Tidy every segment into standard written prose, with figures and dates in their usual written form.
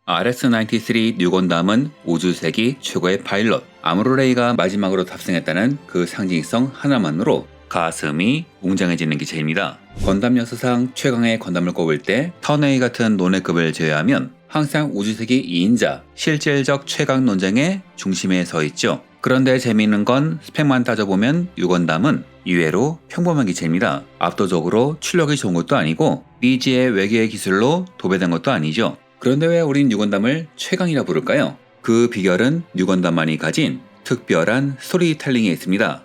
RS-93 뉴건담은 우주세기 최고의 파일럿 아무로레이가 마지막으로 탑승했다는 그 상징성 하나만으로 가슴이 웅장해지는 기체입니다. 건담 역사상 최강의 건담을 꼽을 때 턴웨이 같은 논외급을 제외하면 항상 우주세기 2인자 실질적 최강 논쟁의 중심에 서 있죠. 그런데 재미있는 건 스펙만 따져보면 유건담은 의외로 평범한 기체입니다. 압도적으로 출력이 좋은 것도 아니고 미지의 외계의 기술로 도배된 것도 아니죠. 그런데 왜 우린 유건담을 최강이라 부를까요? 그 비결은 유건담만이 가진 특별한 스토리텔링에 있습니다.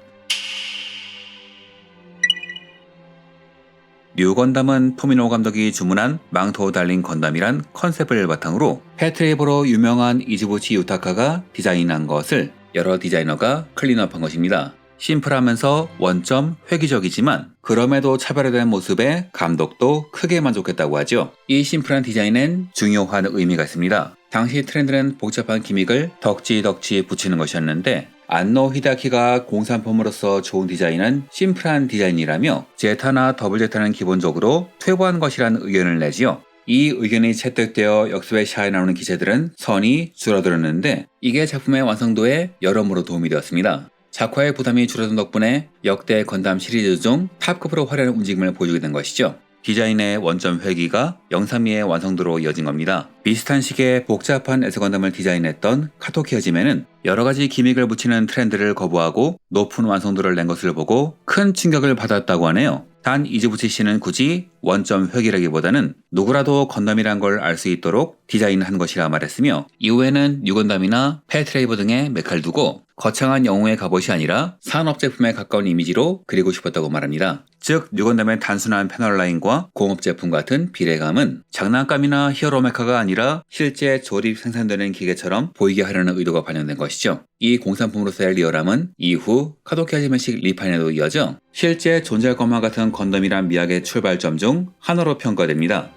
뉴건담은 토미노 감독이 주문한 망토 달린 건담이란 컨셉을 바탕으로 패트레이버로 유명한 이즈부치 유타카가 디자인한 것을 여러 디자이너가 클린업한 것입니다. 심플하면서 원점 획기적이지만 그럼에도 차별화된 모습에 감독도 크게 만족했다고 하죠. 이 심플한 디자인엔 중요한 의미가 있습니다. 당시 트렌드는 복잡한 기믹을 덕지덕지 붙이는 것이었는데 안노 히데아키가 공산품으로서 좋은 디자인은 심플한 디자인이라며 제타나 더블 제타는 기본적으로 퇴보한 것이란 의견을 내지요. 이 의견이 채택되어 역습에 샤에 나오는 기체들은 선이 줄어들었는데 이게 작품의 완성도에 여러모로 도움이 되었습니다. 작화의 부담이 줄어든 덕분에 역대 건담 시리즈 중 탑급으로 화려한 움직임을 보여주게 된 것이죠. 디자인의 원점 회귀가 영상미의 완성도로 이어진 겁니다. 비슷한 시기에 복잡한 에스건담을 디자인했던 카토키 하지메는 여러가지 기믹을 붙이는 트렌드를 거부하고 높은 완성도를 낸 것을 보고 큰 충격을 받았다고 하네요. 단 이즈부치 씨는 굳이 원점 회귀라기보다는 누구라도 건담이란 걸 알 수 있도록 디자인한 것이라 말했으며 이후에는 뉴건담이나 패트레이버 등의 메카를 두고 거창한 영웅의 갑옷이 아니라 산업 제품에 가까운 이미지로 그리고 싶었다고 말합니다. 즉 뉴건담의 단순한 패널 라인과 공업 제품 같은 비례감은 장난감이나 히어로 메카가 아니라 실제 조립 생산되는 기계처럼 보이게 하려는 의도가 반영된 것이죠. 이 공산품으로서의 리얼함은 이후 카도키 하지메식 리판에도 이어져 실제 존재할 것만 같은 건담이란 미학의 출발점 중 하나로 평가됩니다.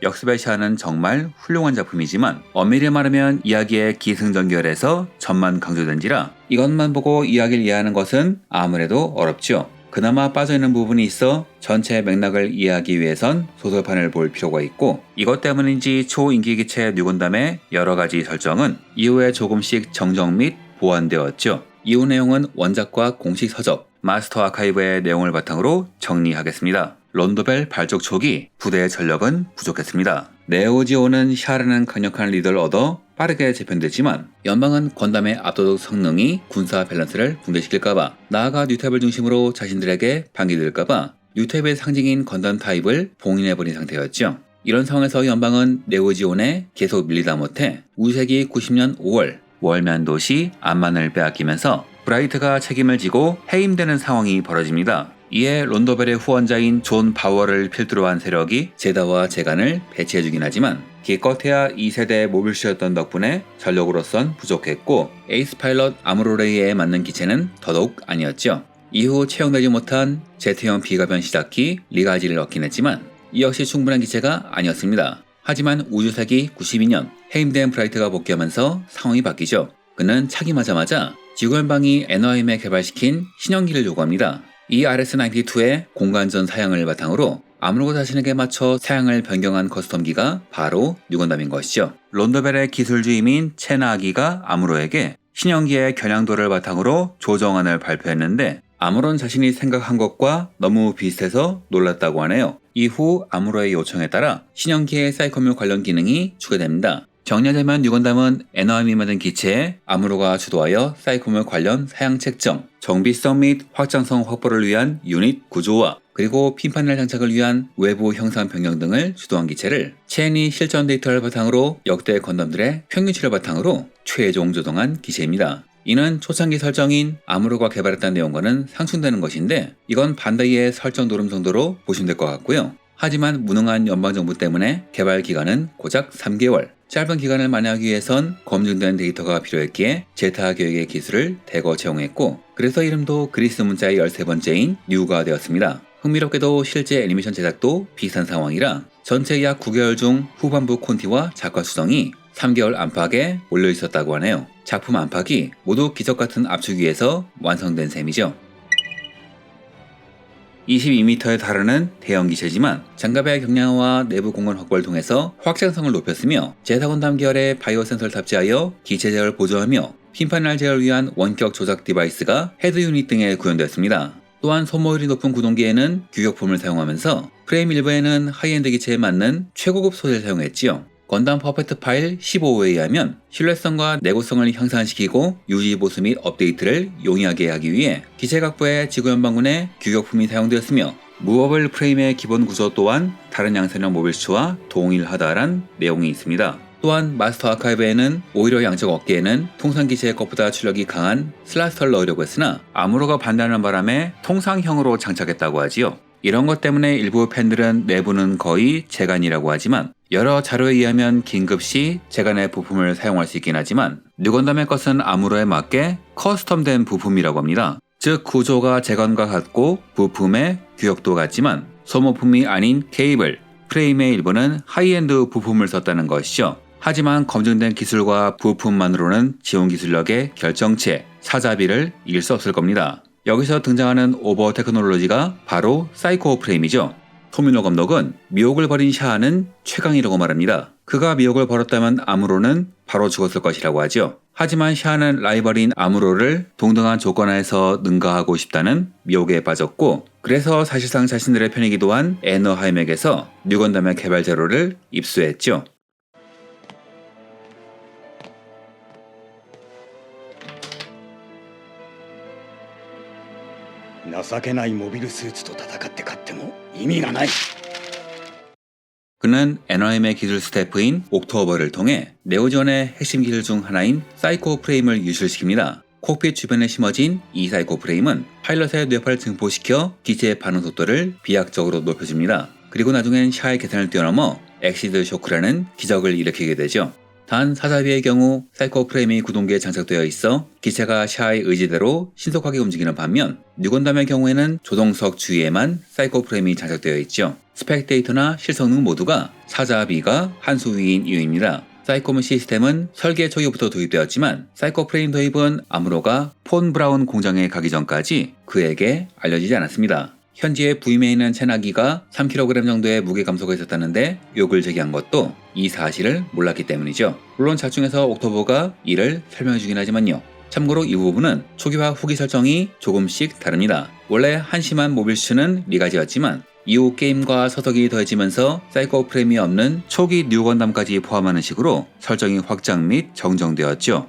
역습의 샤는 정말 훌륭한 작품이지만 엄밀히 말하면 이야기의 기승전결에서 전만 강조된지라 이것만 보고 이야기를 이해하는 것은 아무래도 어렵죠. 그나마 빠져있는 부분이 있어 전체 맥락을 이해하기 위해선 소설판을 볼 필요가 있고 이것 때문인지 초인기 기체 뉴건담의 여러가지 설정은 이후에 조금씩 정정 및 보완되었죠. 이후 내용은 원작과 공식 서적, 마스터 아카이브의 내용을 바탕으로 정리하겠습니다. 론도벨 발족 초기 부대의 전력은 부족했습니다. 네오지오는 샤라는 강력한 리더를 얻어 빠르게 재편됐지만 연방은 건담의 압도적 성능이 군사 밸런스를 붕괴시킬까봐 나아가 뉴탭을 중심으로 자신들에게 반기될까봐 뉴탭의 상징인 건담 타입을 봉인해버린 상태였죠. 이런 상황에서 연방은 네오지온에 계속 밀리다 못해 우세기 90년 5월 월면 도시 암만을 빼앗기면서 브라이트가 책임을 지고 해임되는 상황이 벌어집니다. 이에 론도벨의 후원자인 존 바워를 필두로 한 세력이 제다와 제간을 배치해주긴 하지만 기껏해야 2세대의 모빌슈였던 덕분에 전력으로선 부족했고 에이스 파일럿 아무로레이에 맞는 기체는 더더욱 아니었죠. 이후 채용되지 못한 제트형 비가변 시작기 리가지를 얻긴 했지만 이 역시 충분한 기체가 아니었습니다. 하지만 우주세기 92년 해임된 브라이트가 복귀하면서 상황이 바뀌죠. 그는 차기마자마자 지구연방이 애너하임에 개발시킨 신형기를 요구합니다. 이 RS-92의 공간전 사양을 바탕으로 아무로 자신에게 맞춰 사양을 변경한 커스텀기가 바로 뉴건담인 것이죠. 론도벨의 기술주임인 체나아기가 아무로에게 신형기의 겨냥도를 바탕으로 조정안을 발표했는데 아무론 자신이 생각한 것과 너무 비슷해서 놀랐다고 하네요. 이후 아무로의 요청에 따라 신형기의 사이코뮤 관련 기능이 추가됩니다. 정리하자면 뉴건담은 애너하임이 만든 기체에 아무로가 주도하여 사이코뮤 관련 사양 책정, 정비성 및 확장성 확보를 위한 유닛 구조화, 그리고 핀파넬 장착을 위한 외부 형상 변경 등을 주도한 기체를 체인이 실전 데이터를 바탕으로 역대 건담들의 평균치를 바탕으로 최종 조정한 기체입니다. 이는 초창기 설정인 아무로가 개발했다는 내용과는 상충되는 것인데 이건 반다이의 설정 노름 정도로 보시면 될 것 같고요. 하지만 무능한 연방정부 때문에 개발 기간은 고작 3개월, 짧은 기간을 만회하기 위해선 검증된 데이터가 필요했기에 제타 계획의 기술을 대거 채용했고 그래서 이름도 그리스 문자의 13번째인 뉴가 되었습니다. 흥미롭게도 실제 애니메이션 제작도 비슷한 상황이라 전체 약 9개월 중 후반부 콘티와 작화 수정이 3개월 안팎에 몰려 있었다고 하네요. 작품 안팎이 모두 기적같은 압축위에서 완성된 셈이죠. 22m에 달하는 대형 기체지만 장갑의 경량화와 내부 공간 확보를 통해서 확장성을 높였으며 제타건담 계열의 바이오 센서를 탑재하여 기체 제어를 보조하며 핀판날 제어를 위한 원격 조작 디바이스가 헤드 유닛 등에 구현되었습니다. 또한 소모율이 높은 구동기에는 규격품을 사용하면서 프레임 일부에는 하이엔드 기체에 맞는 최고급 소재를 사용했지요. 건담 퍼펙트 파일 15호에 의하면 신뢰성과 내구성을 향상시키고 유지 보수 및 업데이트를 용이하게 하기 위해 기체 각부의 지구 연방군의 규격품이 사용되었으며 무버블 프레임의 기본 구조 또한 다른 양산형 모빌스와 동일하다란 내용이 있습니다. 또한 마스터 아카이브에는 오히려 양쪽 어깨에는 통상 기체의 것보다 출력이 강한 슬라스터를 넣으려고 했으나 아무로가 반대하는 바람에 통상형으로 장착했다고 하지요. 이런 것 때문에 일부 팬들은 내부는 거의 제간이라고 하지만 여러 자료에 의하면 긴급시 제간의 부품을 사용할 수 있긴 하지만 뉴건담의 것은 아무로에 맞게 커스텀된 부품이라고 합니다. 즉 구조가 제간과 같고 부품의 규격도 같지만 소모품이 아닌 케이블, 프레임의 일부는 하이엔드 부품을 썼다는 것이죠. 하지만 검증된 기술과 부품만으로는 지원 기술력의 결정체, 사자비를 이길 수 없을 겁니다. 여기서 등장하는 오버 테크놀로지가 바로 사이코 프레임이죠. 토미노 감독은 미혹을 벌인 샤아는 최강이라고 말합니다. 그가 미혹을 벌였다면 아무로는 바로 죽었을 것이라고 하죠. 하지만 샤아는 라이벌인 아무로를 동등한 조건 하에서 능가하고 싶다는 미혹에 빠졌고 그래서 사실상 자신들의 편이기도 한 애너하임에게서 뉴건담의 개발 재료를 입수했죠. 情けないモビルスーツと戦って勝っても意味がない。 그는 애너하임의 기술 스태프인 옥토버를 통해 네오지원의 핵심 기술 중 하나인 사이코 프레임을 유출시킵니다. 콕핏 주변에 심어진 이 사이코 프레임은 파일럿의 뇌파를 증폭시켜 기체의 반응 속도를 비약적으로 높여줍니다. 그리고 나중엔 샤의 계산을 뛰어넘어 엑시드 쇼크라는 기적을 일으키게 되죠. 단 사자비의 경우 사이코 프레임이 구동기에 장착되어 있어 기체가 샤의 의지대로 신속하게 움직이는 반면 뉴건담의 경우에는 조종석 주위에만 사이코 프레임이 장착되어 있죠. 스펙 데이터나 실성능 모두가 사자비가 한 수 위인 이유입니다. 사이코문 시스템은 설계 초기부터 도입되었지만 사이코 프레임 도입은 아무로가 폰 브라운 공장에 가기 전까지 그에게 알려지지 않았습니다. 현지에 부임해 있는 체나기가 3kg 정도의 무게 감소가 있었다는데 욕을 제기한 것도 이 사실을 몰랐기 때문이죠. 물론 작중에서 옥토버가 이를 설명해주긴 하지만요. 참고로 이 부분은 초기와 후기 설정이 조금씩 다릅니다. 원래 한심한 모빌슈는 리가지였지만 이후 게임과 서적이 더해지면서 사이코 프레임이 없는 초기 뉴건담까지 포함하는 식으로 설정이 확장 및 정정되었죠.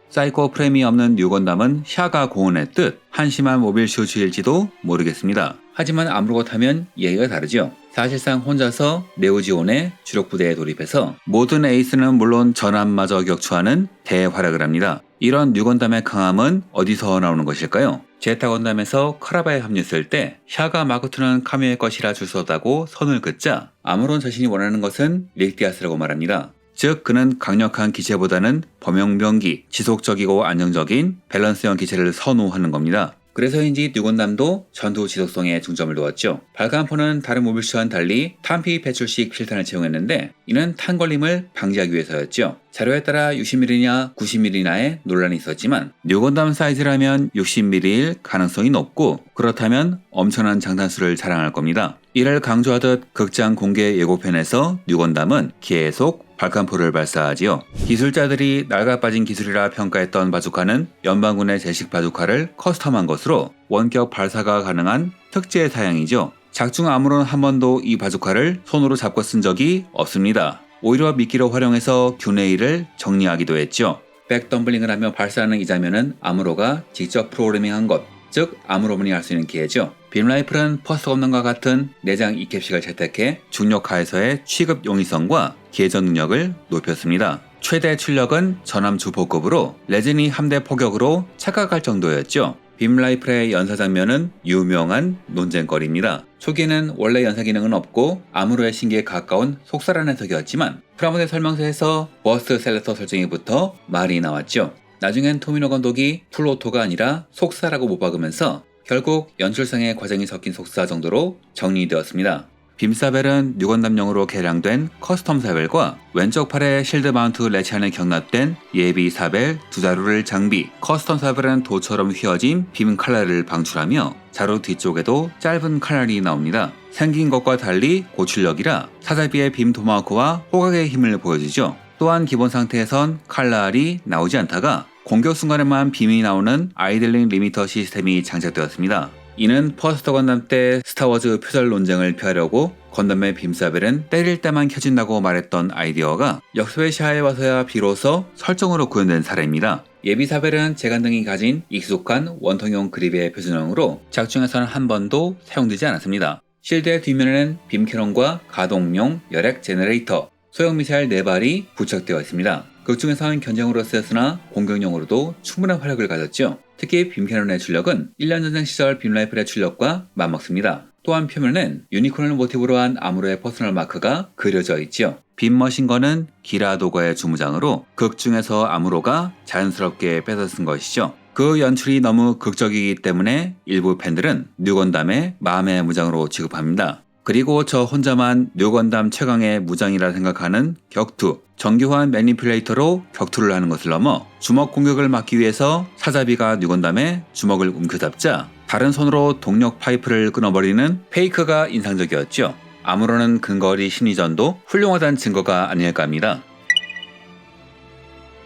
사이코 프레임이 없는 뉴건담은 샤가 고언했듯 한심한 모빌슈즈일지도 모르겠습니다. 하지만 아무로 타면 얘기가 다르죠. 사실상 혼자서 네오지온의 주력 부대에 돌입해서 모든 에이스는 물론 전함마저 격추하는 대활약을 합니다. 이런 뉴건담의 강함은 어디서 나오는 것일까요? 제타 건담에서 카라바에 합류했을 때 샤가 마크2는 카미오의 것이라 줄 수 없다고 선을 긋자 아무론 자신이 원하는 것은 릭디아스라고 말합니다. 즉 그는 강력한 기체보다는 범용병기, 지속적이고 안정적인 밸런스형 기체를 선호하는 겁니다. 그래서인지 뉴건담도 전투 지속성에 중점을 두었죠. 발칸포는 다른 모빌슈와는 달리 탄피 배출식 필탄을 채용했는데 이는 탄 걸림을 방지하기 위해서였죠. 자료에 따라 60mm냐 90mm냐의 논란이 있었지만 뉴건담 사이즈라면 60mm일 가능성이 높고 그렇다면 엄청난 장탄수를 자랑할 겁니다. 이를 강조하듯 극장 공개 예고편에서 뉴건담은 계속 발칸포를 발사하지요. 기술자들이 낡아빠진 기술이라 평가했던 바주카는 연방군의 제식 바주카를 커스텀한 것으로 원격 발사가 가능한 특제 사양이죠. 작중 아무런 한 번도 이 바주카를 손으로 잡고 쓴 적이 없습니다. 오히려 미끼로 활용해서 균레이를 정리하기도 했죠. 백덤블링을 하며 발사하는 이 장면은 아무로가 직접 프로그래밍한 것, 즉 아무로만이 할 수 있는 기회죠. 빔라이플은 퍼스트 건담과 같은 내장 이캡식을 채택해 중력하에서의 취급 용이성과 기회전 능력을 높였습니다. 최대 출력은 전함 주포급으로 레진이 함대 포격으로 착각할 정도였죠. 빔라이플의 연사 장면은 유명한 논쟁거리입니다. 초기에는 원래 연사 기능은 없고 아무로의 신기에 가까운 속사란 해석이었지만 프라모델 설명서에서 버스트 셀렉터 설정에부터 말이 나왔죠. 나중엔 토미노 감독이 풀오토가 아니라 속사라고 못 박으면서 결국 연출상의 과정이 섞인 속사 정도로 정리되었습니다. 빔사벨은 뉴건담용으로 개량된 커스텀 사벨과 왼쪽 팔에 실드 마운트 레치안에 경납된 예비 사벨 두 자루를 장비, 커스텀 사벨은 도처럼 휘어진 빔 칼날을 방출하며 자루 뒤쪽에도 짧은 칼날이 나옵니다. 생긴 것과 달리 고출력이라 사자비의 빔 토마호크와 호각의 힘을 보여주죠. 또한 기본 상태에선 칼날이 나오지 않다가 공격 순간에만 빔이 나오는 아이들링 리미터 시스템이 장착되었습니다. 이는 퍼스트 건담 때 스타워즈 표절 논쟁을 피하려고 건담의 빔사벨은 때릴 때만 켜진다고 말했던 아이디어가 역습의 시야에 와서야 비로소 설정으로 구현된 사례입니다. 예비사벨은 제간등이 가진 익숙한 원통형 그립의 표준형으로 작중에서는 한 번도 사용되지 않았습니다. 실드의 뒷면에는 빔 캐논과 가동용 열액 제너레이터, 소형 미사일 4발이 부착되어 있습니다. 극중에서는 견제용으로 쓰였으나 공격용으로도 충분한 활약을 가졌죠. 특히 빔 캐논의 출력은 1년 전쟁 시절 빔 라이플의 출력과 맞먹습니다. 또한 표면엔 유니콘을 모티브로 한 아무로의 퍼스널 마크가 그려져 있지요. 빔 머신건은 기라 도거의 주무장으로 극중에서 아무로가 자연스럽게 뺏어 쓴 것이죠. 그 연출이 너무 극적이기 때문에 일부 팬들은 뉴건담의 마음의 무장으로 취급합니다. 그리고 저 혼자만 뉴건담 최강의 무장이라 생각하는 격투, 정교한 매니플레이터로 격투를 하는 것을 넘어 주먹 공격을 막기 위해서 사자비가 뉴건담의 주먹을 움켜잡자 다른 손으로 동력 파이프를 끊어버리는 페이크가 인상적이었죠. 아무로는 근거리 심리전도 훌륭하다는 증거가 아닐까 합니다.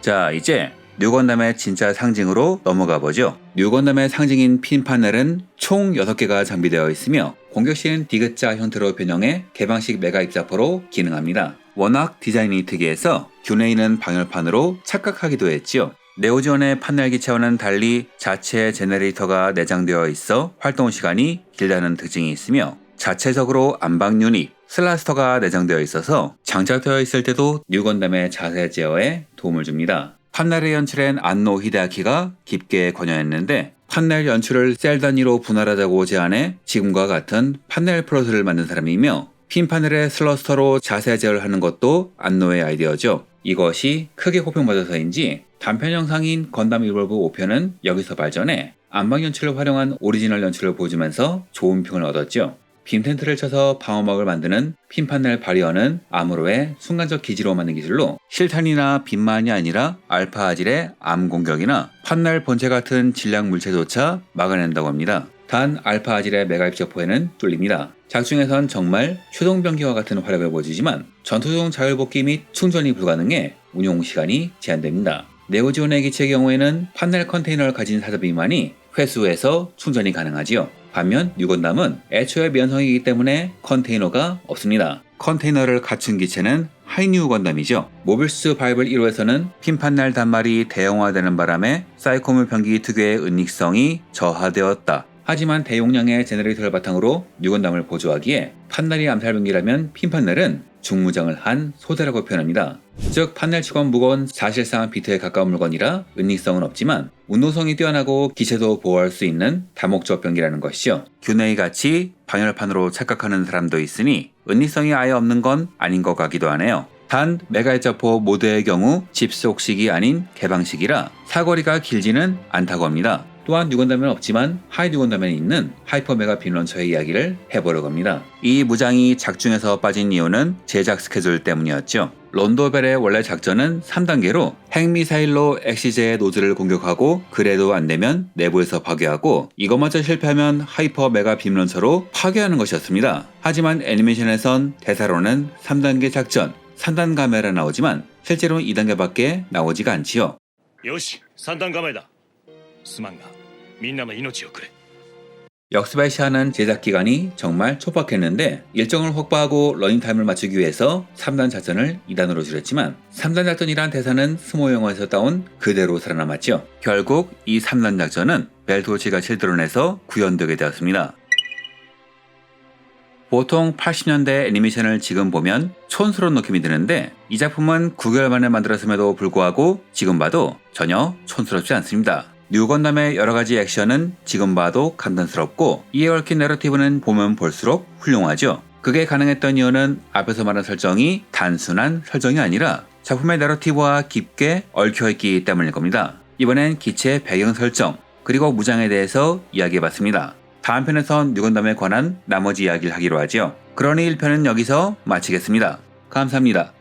자, 이제 뉴건담의 진짜 상징으로 넘어가 보죠. 뉴건담의 상징인 핀 파넬은 총 6개가 장비되어 있으며 공격 시엔 디귿자 형태로 변형해 개방식 메가 입자포로 기능합니다. 워낙 디자인이 특이해서 균에 방열판으로 착각하기도 했지요. 네오지온의 판넬 기체와는 달리 자체 제너레이터가 내장되어 있어 활동 시간이 길다는 특징이 있으며 자체적으로 안방 유닛, 슬라스터가 내장되어 있어서 장착되어 있을 때도 뉴건담의 자세 제어에 도움을 줍니다. 판넬의 연출엔 안노 히데아키가 깊게 관여했는데 판넬 연출을 셀 단위로 분할하자고 제안해 지금과 같은 판넬 플롯을 만든 사람이며 핀 파넬의 슬러스터로 자세 제어를 하는 것도 안노의 아이디어죠. 이것이 크게 호평받아서인지 단편 영상인 건담 리볼브 5편은 여기서 발전해 안방 연출을 활용한 오리지널 연출을 보여주면서 좋은 평을 얻었죠. 빔 텐트를 쳐서 방어막을 만드는 핀 파넬 바리어는 아무로의 순간적 기지로 만든 기술로 실탄이나 빔만이 아니라 알파 아질의 암 공격이나 판넬 본체 같은 질량 물체조차 막아낸다고 합니다. 단 알파 아질의 메가 입자포에는 뚫립니다. 작중에선 정말 효동병기와 같은 활약을 보여주지만 전투중 자율복귀 및 충전이 불가능해 운용 시간이 제한됩니다. 네오지온의 기체의 경우에는 판넬 컨테이너를 가진 사자비만이 회수해서 충전이 가능하지요. 반면 뉴건담은 애초에 면성이기 때문에 컨테이너가 없습니다. 컨테이너를 갖춘 기체는 하이뉴 건담이죠. 모비우스 바이블 1호에서는 핀 판넬 단말이 대형화되는 바람에 사이코물 병기 특유의 은닉성이 저하되었다. 하지만 대용량의 제너레이터를 바탕으로 뉴건담을 보조하기에 판넬이 암살병기라면 핀 판넬은 중무장을 한 소대라고 표현합니다. 즉 판넬치곤 무거운 사실상 비트에 가까운 물건이라 은닉성은 없지만 운동성이 뛰어나고 기체도 보호할 수 있는 다목적 병기라는 것이죠. 균에이 같이 방열판으로 착각하는 사람도 있으니 은닉성이 아예 없는 건 아닌 것 같기도 하네요. 단 메가입자포 모드의 경우 집속식이 아닌 개방식이라 사거리가 길지는 않다고 합니다. 또한 뉴건담에는 없지만 하이 뉴건담에 있는 하이퍼 메가 빔 런처의 이야기를 해보려고 합니다. 이 무장이 작중에서 빠진 이유는 제작 스케줄 때문이었죠. 론도벨의 원래 작전은 3단계로 핵미사일로 엑시제의 노즐을 공격하고 그래도 안되면 내부에서 파괴하고 이것마저 실패하면 하이퍼 메가 빔 런처로 파괴하는 것이었습니다. 하지만 애니메이션에선 대사로는 3단계 작전, 3단 가메라 나오지만 실제로는 2단계밖에 나오지가 않지요. 요시, 3단 가메다. すまんがみんなの命をくれ. 역습의 시한은 제작 기간이 정말 촉박했는데 일정을 확보하고 러닝타임을 맞추기 위해서 3단 작전을 2단으로 줄였지만 3단 작전이란 대사는 스모 영화에서 따온 그대로 살아남았죠. 결국 이 3단 작전은 벨토치가 실드론에서 구현되게 되었습니다. 보통 80년대 애니메이션을 지금 보면 촌스러운 느낌이 드는데 이 작품은 9개월 만에 만들었음에도 불구하고 지금 봐도 전혀 촌스럽지 않습니다. 뉴건담의 여러가지 액션은 지금 봐도 감탄스럽고 이에 얽힌 내러티브는 보면 볼수록 훌륭하죠. 그게 가능했던 이유는 앞에서 말한 설정이 단순한 설정이 아니라 작품의 내러티브와 깊게 얽혀있기 때문일 겁니다. 이번엔 기체 배경 설정 그리고 무장에 대해서 이야기해봤습니다. 다음 편에선 뉴건담에 관한 나머지 이야기를 하기로 하죠. 그러니 1편은 여기서 마치겠습니다. 감사합니다.